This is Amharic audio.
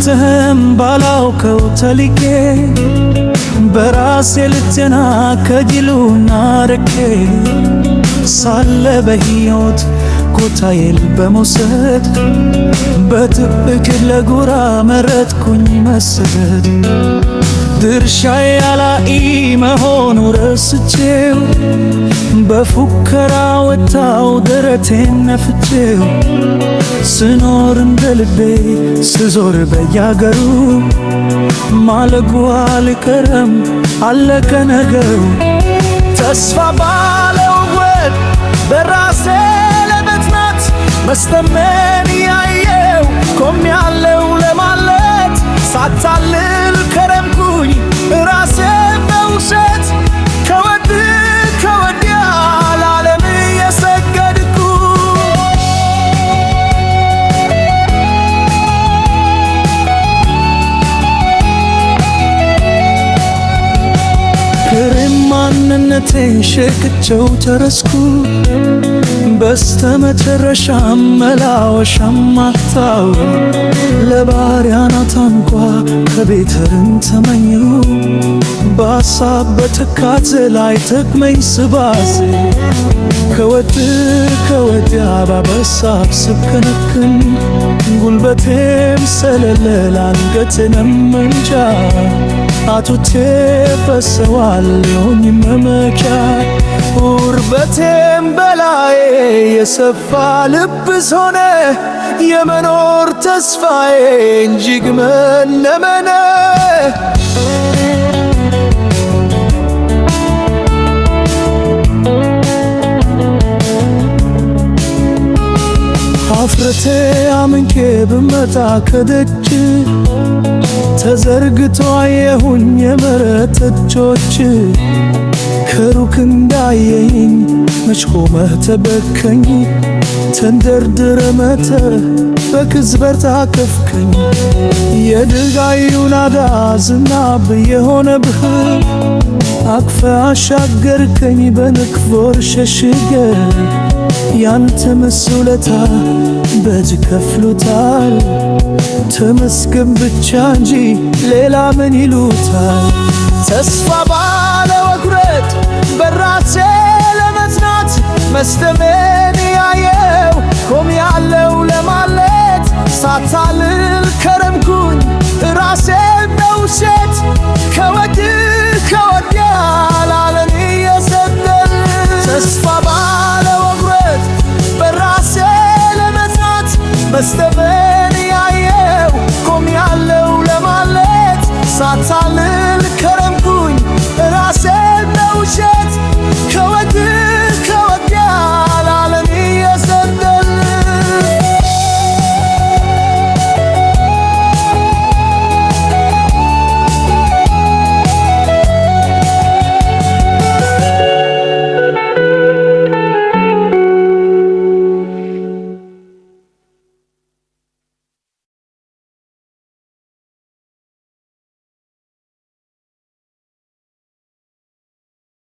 አንተም ባላውቀው ተልኬ በራሴ ልትና ከጅሉና ረኬ ሳለ በሕይወት ኮታዬን በመውሰድ በትብክ ለጉራ መረጥኩኝ መሰደድ ድርሻዬ ያላኢ መሆኑ ረስቼው በፉከራ ወጣው ደረቴን ነፍቼው ስኖር እንደ ልቤ ስዞር በያገሩ ማለጉ አልቀረም አለቀ ነገሩ ተስፋ ባለው ወድ በራሴ ለመጽናት መስተመን ያየው ቆሜያለሁ ለማለት ሳታልል ከረምኩኝ ራሴ በውሸት ከወዲያ ለዓለም የሰገድኩ ክሬም ማንነቴን ሸክቸው ተረስኩ በስተመጨረሻም መላወሻም አጣው ለባሪያ ናታንኳ ከቤተርን ተመኘው በሐሳብ በትካዜ ላይ ተክመኝ ስባሴ ከወዲያ ባበሳብ ስብከነክን ጉልበቴም ሰለለ አንገቴንም እንጃ አቶቼ ፈሰዋል የሆኝ መመኪያ ውርበቴም በላዬ የሰፋ ልብስ ሆነ የመኖር ተስፋዬ እንጂግ መነመነ አፍረቴ አምንኬ ብመጣ ከደጅ ተዘርግቶ አየሁኝ የምሕረት እጆች ከሩቅ እንዳየኝ መች ቆመህ ተበከኝ ተንደርድረ መተህ በክዝበር ታቀፍከኝ የድጋዩ ናዳ ዝናብ የሆነብህ አቅፈ አሻገርከኝ በንክፎር ሸሽገ ያንተ መስውለታ በእጅ ከፍሎታል ተመስገን ብቻ እንጂ ሌላ ምን ይሉታል ተስፋ ባለ